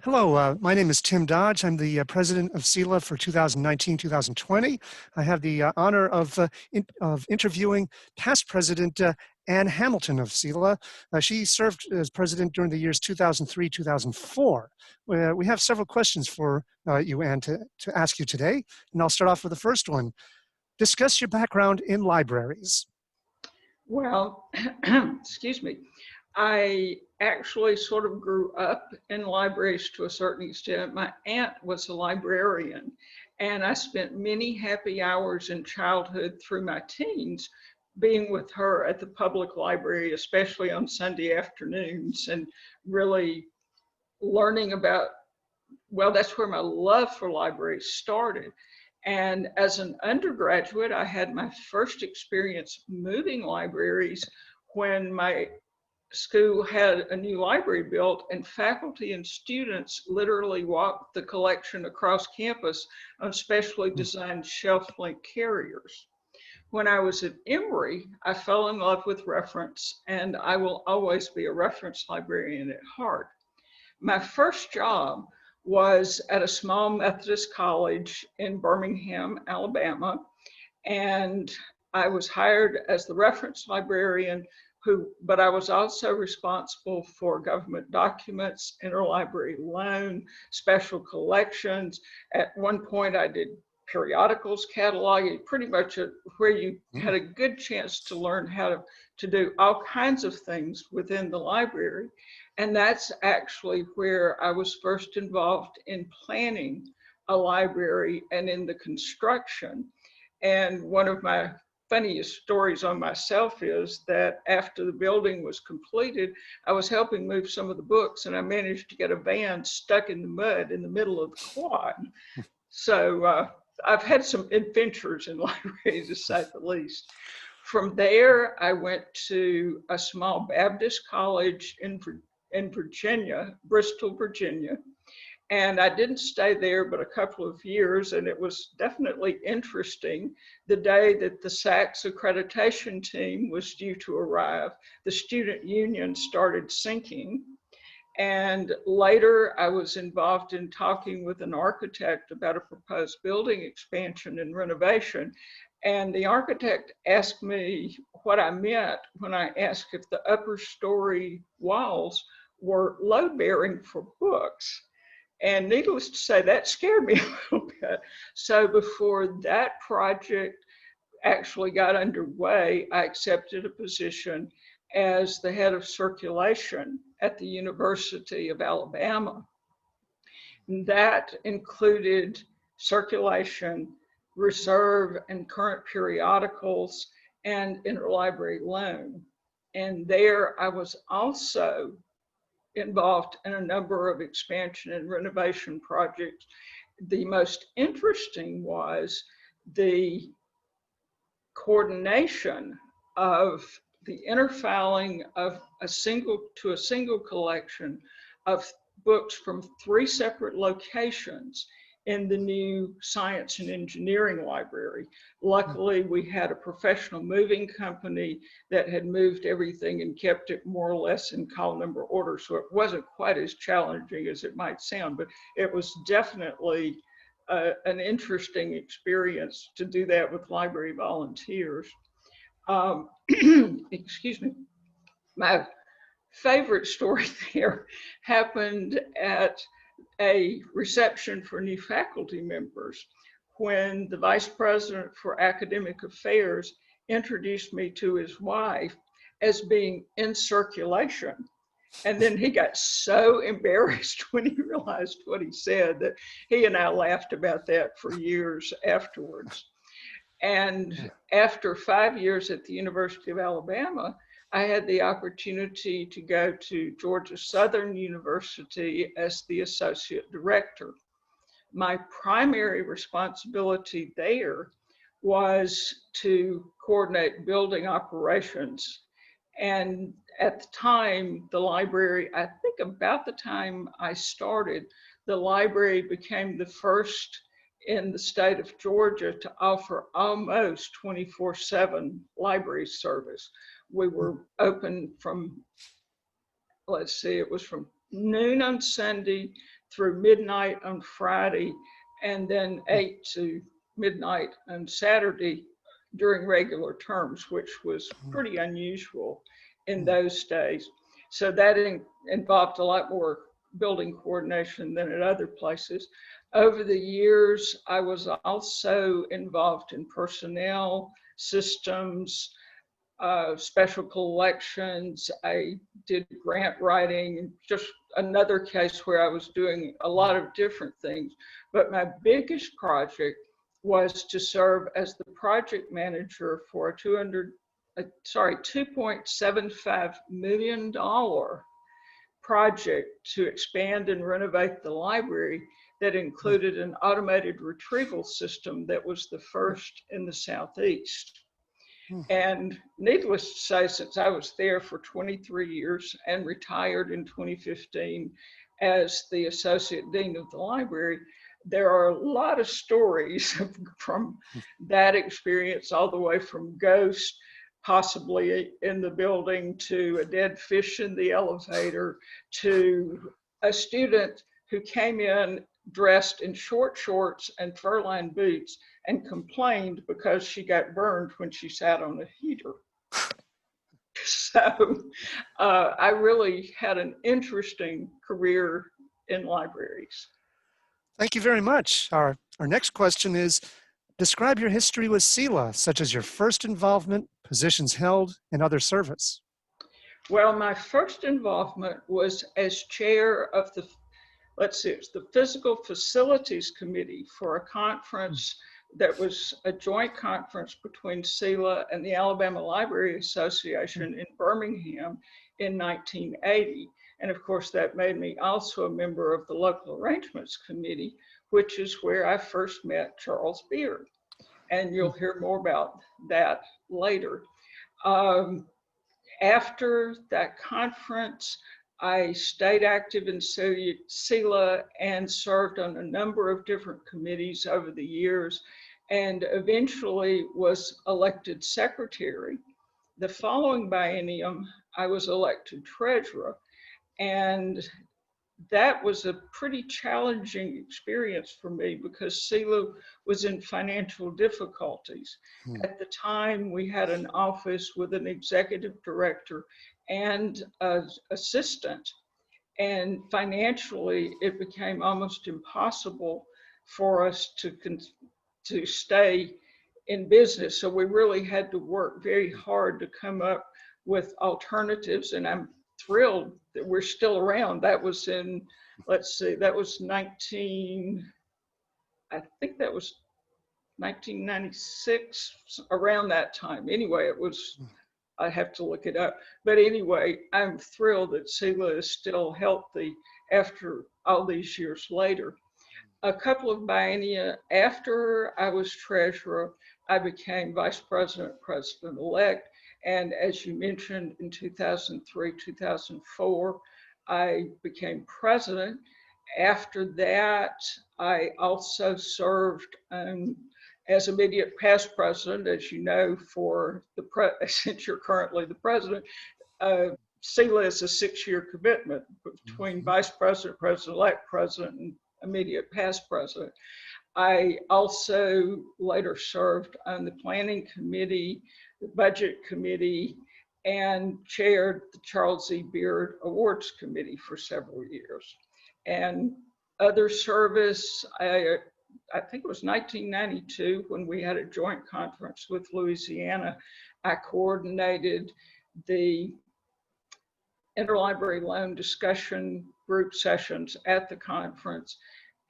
Hello, my name is Tim Dodge. I'm the president of SELA for 2019-2020. I have the honor of interviewing past president Ann Hamilton of SELA. She served as president during the years 2003-2004. We have several questions for you, Ann, to ask you today, and I'll start off with the first one. Discuss your background in libraries. Well, excuse me. I actually sort of grew up in libraries to a certain extent. My aunt was a librarian, and I spent many happy hours in childhood through my teens being with her at the public library, especially on Sunday afternoons, and really learning about, well, that's where my love for libraries started. And as an undergraduate, I had my first experience moving libraries when my school had a new library built, and faculty and students literally walked the collection across campus on specially designed shelf-link carriers. When I was at Emory, I fell in love with reference, and I will always be a reference librarian at heart. My first job was at a small Methodist college in Birmingham, Alabama, and I was hired as the reference librarian but I was also responsible for government documents, interlibrary loan, special collections. At one point I did periodicals cataloging, pretty much where you had a good chance to learn how to do all kinds of things within the library. And that's actually where I was first involved in planning a library and in the construction. And one of my funniest stories on myself is that after the building was completed, I was helping move some of the books, and I managed to get a van stuck in the mud in the middle of the quad. So I've had some adventures in libraries, to say the least. From there, I went to a small Baptist college in Virginia, Bristol, Virginia. And I didn't stay there but a couple of years, and it was definitely interesting. The day that the SACS accreditation team was due to arrive, the student union started sinking. And later I was involved in talking with an architect about a proposed building expansion and renovation. And the architect asked me what I meant when I asked if the upper story walls were load bearing for books. And needless to say, that scared me a little bit. So before that project actually got underway, I accepted a position as the head of circulation at the University of Alabama. And that included circulation, reserve and current periodicals, and interlibrary loan. And there I was also involved in a number of expansion and renovation projects. The most interesting was the coordination of the interfiling of a single collection of books from 3 separate locations in the new science and engineering library. Luckily, we had a professional moving company that had moved everything and kept it more or less in call number order. So it wasn't quite as challenging as it might sound, but it was definitely an interesting experience to do that with library volunteers. Excuse me. My favorite story there happened at a reception for new faculty members when the vice president for academic affairs introduced me to his wife as being in circulation. And then he got so embarrassed when he realized what he said that he and I laughed about that for years afterwards. And after 5 years at the University of Alabama, I had the opportunity to go to Georgia Southern University as the associate director. My primary responsibility there was to coordinate building operations. And at the time, the library, I think about the time I started, the library became the first in the state of Georgia to offer almost 24/7 library service. We were open from, let's see, it was from noon on Sunday through midnight on Friday, and then 8 to midnight on Saturday during regular terms, which was pretty unusual in those days. So that involved a lot more building coordination than at other places. Over the years, I was also involved in personnel, systems, special collections. I did grant writing, just another case where I was doing a lot of different things. But my biggest project was to serve as the project manager for a $2.75 million project to expand and renovate the library that included an automated retrieval system that was the first in the Southeast. And needless to say, since I was there for 23 years and retired in 2015 as the Associate Dean of the library, there are a lot of stories from that experience, all the way from ghosts possibly in the building to a dead fish in the elevator to a student who came in dressed in short shorts and fur-lined boots and complained because she got burned when she sat on a heater. So I really had an interesting career in libraries. Thank you very much. Our next question is, describe your history with SELA, such as your first involvement, positions held, and other service. Well, my first involvement was as chair of the, it's the Physical Facilities Committee for a conference that was a joint conference between SELA and the Alabama Library Association in Birmingham in 1980. And of course, that made me also a member of the Local Arrangements Committee, which is where I first met Charles Beard. And you'll hear more about that later. After that conference, I stayed active in SELA and served on a number of different committees over the years, and eventually was elected secretary. The following biennium, I was elected treasurer, and that was a pretty challenging experience for me because SELA was in financial difficulties. At the time, we had an office with an executive director and an assistant, and financially, it became almost impossible for us to stay in business. So we really had to work very hard to come up with alternatives, and I'm thrilled that we're still around. That was in, that was 1996, around that time. Anyway, it was, I have to look it up. But anyway, I'm thrilled that SELA is still healthy after all these years later. A couple of biennia after I was treasurer, I became vice president, president-elect. And as you mentioned, in 2003, 2004, I became president. After that, I also served as immediate past president, as you know, for since you're currently the president. SELA is a 6-year commitment between vice president, president-elect, president, and immediate past president. I also later served on the planning committee, the budget committee, and chaired the Charles E. Beard Awards Committee for several years. And other service, I think it was 1992 when we had a joint conference with Louisiana. I coordinated the interlibrary loan discussion group sessions at the conference.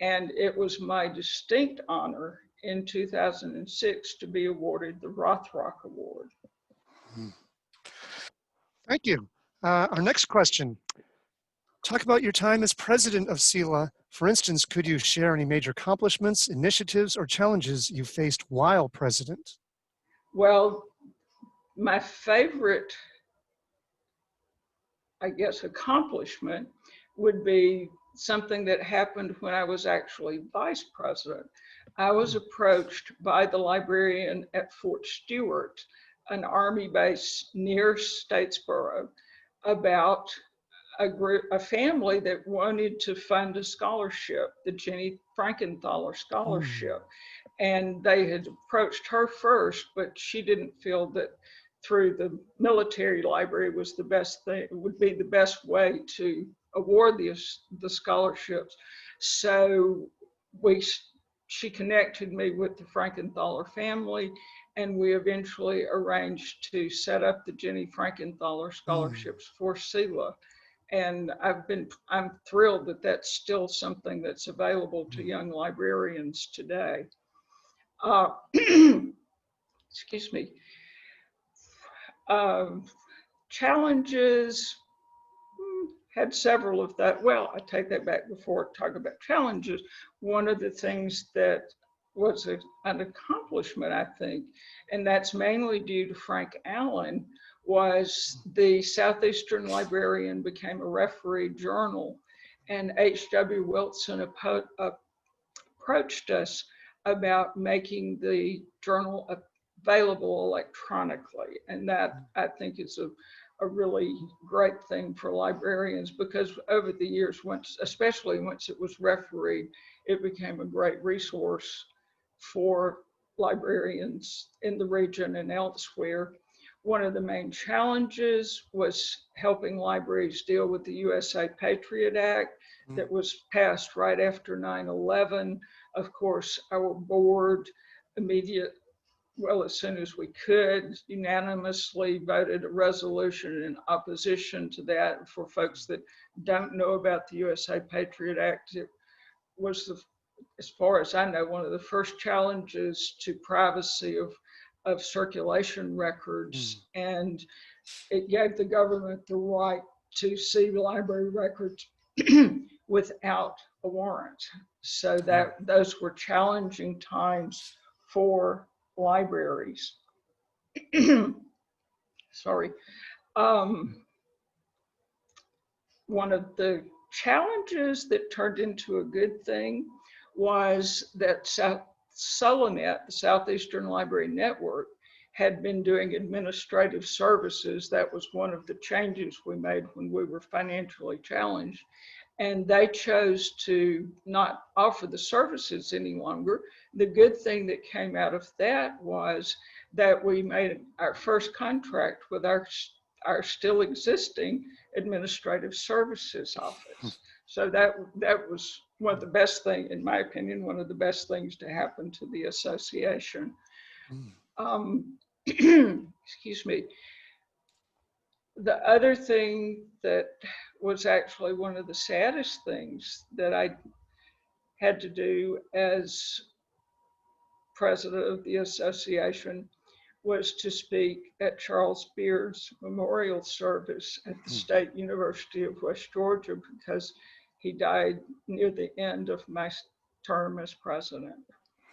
And it was my distinct honor in 2006 to be awarded the Rothrock Award. Thank you. Our next question. Talk about your time as president of SELA. For instance, could you share any major accomplishments, initiatives, or challenges you faced while president? Well, my favorite, I guess, accomplishment would be something that happened when I was actually vice president. I was approached by the librarian at Fort Stewart, an Army base near Statesboro, about a family that wanted to fund a scholarship, the Jenny Frankenthaler Mm. Scholarship. And they had approached her first, but she didn't feel that through the military library was the best thing, would be the best way to award the scholarships. So we, she connected me with the Frankenthaler family, and we eventually arranged to set up the Jenny Frankenthaler Mm. scholarships for SELA. And I'm thrilled that that's still something that's available to Mm. young librarians today. Excuse me. Um, Challenges, had several of that. Well, I take that back before I talk about challenges. One of the things that was an accomplishment, I think, and that's mainly due to Frank Allen, was the Southeastern Librarian became a referee journal, and H.W. Wilson approached us about making the journal available electronically. And that, I think, is a really great thing for librarians, because over the years, especially once it was refereed, it became a great resource for librarians in the region and elsewhere. One of the main challenges was helping libraries deal with the USA Patriot Act Mm. that was passed right after 9/11. Of course, our board immediate, well, as soon as we could, unanimously voted a resolution in opposition to that. For folks that don't know about the USA Patriot Act, it was, as far as I know, one of the first challenges to privacy of circulation Mm. records. And it gave the government the right to see library records without a warrant. So Oh. that those were challenging times for libraries. Sorry. Um, One of the challenges that turned into a good thing was that SELANet, the Southeastern Library Network, had been doing administrative services. That was one of the changes we made when we were financially challenged. And they chose to not offer the services any longer. The good thing that came out of that was that we made our first contract with our still existing administrative services office. So that was one of the best things, in my opinion, one of the best things to happen to the association. Mm. Excuse me. The other thing that was actually one of the saddest things that I had to do as president of the association was to speak at Charles Beard's memorial service at the Mm. State University of West Georgia, because he died near the end of my term as president.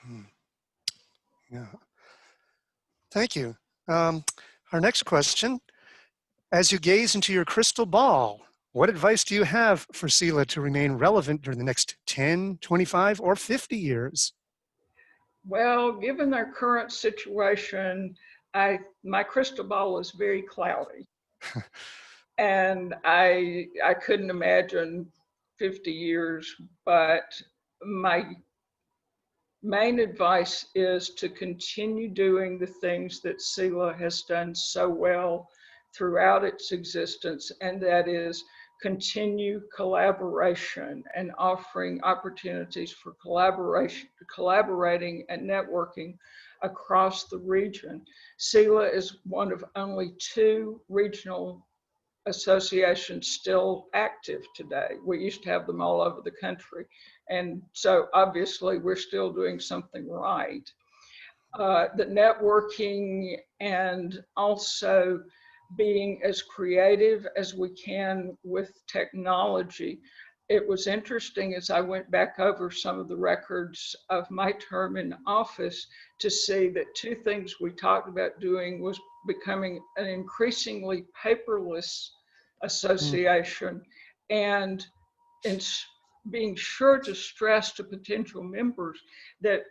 Mm. Yeah. Thank you. Um, our next question: as you gaze into your crystal ball, what advice do you have for SELA to remain relevant during the next 10, 25, or 50 years? Well, given our current situation, my crystal ball is very cloudy, and I couldn't imagine 50 years, but my main advice is to continue doing the things that SELA has done so well throughout its existence, and that is continue collaboration and offering opportunities for collaborating and networking across the region. SELA is one of only two regional associations still active today. We used to have them all over the country. And so obviously we're still doing something right. The networking and also being as creative as we can with technology. It was interesting as I went back over some of the records of my term in office to see that two things we talked about doing was becoming an increasingly paperless Mm. association, and in being sure to stress to potential members that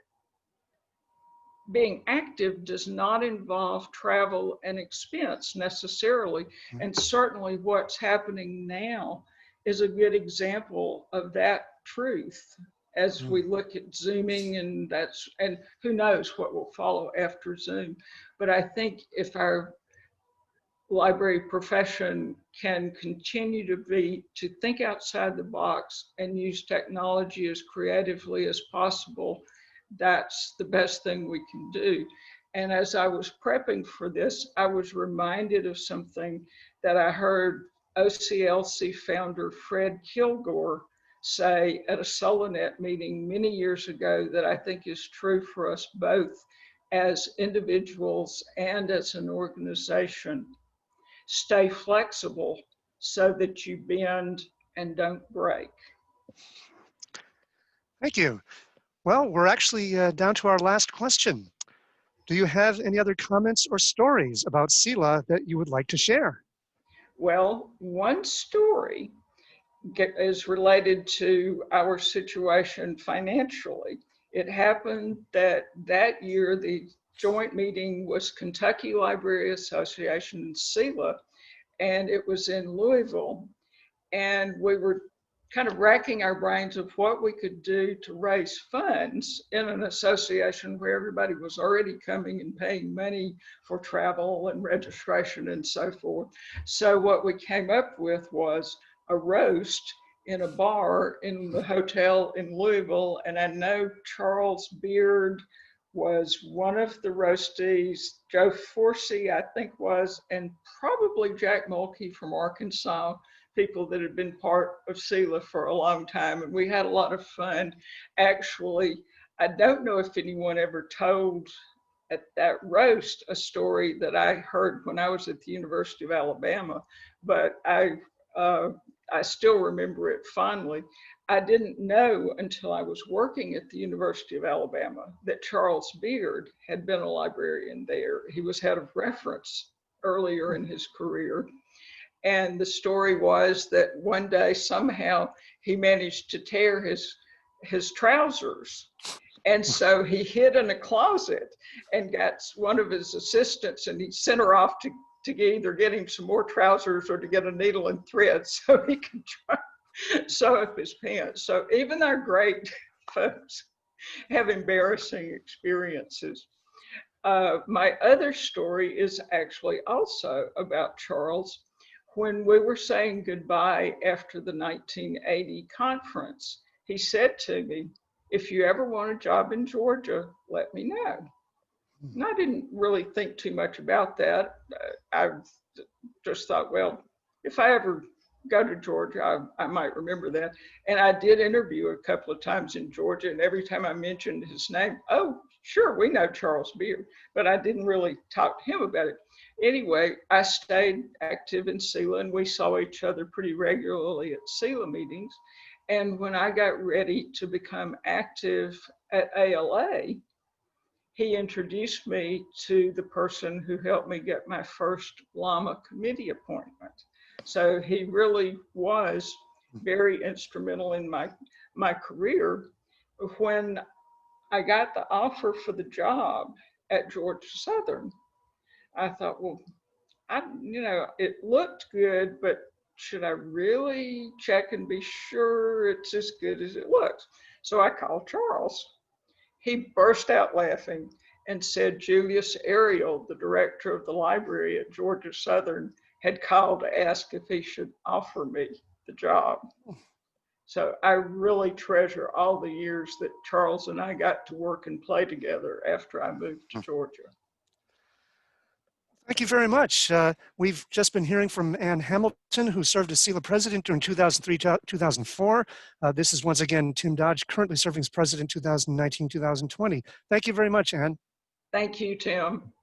being active does not involve travel and expense necessarily. And certainly what's happening now is a good example of that truth as we look at Zooming, and who knows what will follow after Zoom. But I think if our library profession can continue to think outside the box and use technology as creatively as possible, that's the best thing we can do. And as I was prepping for this, I was reminded of something that I heard OCLC founder Fred Kilgore say at a SOLANet meeting many years ago that I think is true for us both as individuals and as an organization. Stay flexible so that you bend and don't break. Thank you. Well, we're actually down to our last question. Do you have any other comments or stories about SELA that you would like to share? Well, one story is related to our situation financially. It happened that year, the joint meeting was Kentucky Library Association and SELA, and it was in Louisville. And we were kind of racking our brains of what we could do to raise funds in an association where everybody was already coming and paying money for travel and registration and so forth. So what we came up with was a roast in a bar in the hotel in Louisville. And I know Charles Beard was one of the roastees, Joe Forsey, I think was, and probably Jack Mulkey from Arkansas, people that had been part of SELA for a long time. And we had a lot of fun. Actually, I don't know if anyone ever told at that roast a story that I heard when I was at the University of Alabama, but I still remember it fondly. I didn't know until I was working at the University of Alabama that Charles Beard had been a librarian there. He was head of reference earlier in his career. And the story was that one day somehow he managed to tear his trousers. And so he hid in a closet and got one of his assistants, and he sent her off to either get him some more trousers or to get a needle and thread so he could try sew up his pants. So even our great folks have embarrassing experiences. My other story is actually also about Charles. When we were saying goodbye after the 1980 conference, he said to me, "If you ever want a job in Georgia, let me know." And I didn't really think too much about that. I just thought, well, if I ever go to Georgia, I might remember that. And I did interview a couple of times in Georgia, and every time I mentioned his name, oh, sure, we know Charles Beard, but I didn't really talk to him about it. Anyway, I stayed active in SELA, and we saw each other pretty regularly at SELA meetings. And when I got ready to become active at ALA, he introduced me to the person who helped me get my first LAMA committee appointment. So he really was very instrumental in my career. When I got the offer for the job at Georgia Southern, I thought, well, it looked good, but should I really check and be sure it's as good as it looks? So I called Charles. He burst out laughing and said Julius Ariel, the director of the library at Georgia Southern, had called to ask if he should offer me the job. So I really treasure all the years that Charles and I got to work and play together after I moved to Georgia. Thank you very much. We've just been hearing from Ann Hamilton, who served as SELA president during 2003-2004. This is once again Tim Dodge, currently serving as president 2019-2020. Thank you very much, Ann. Thank you, Tim.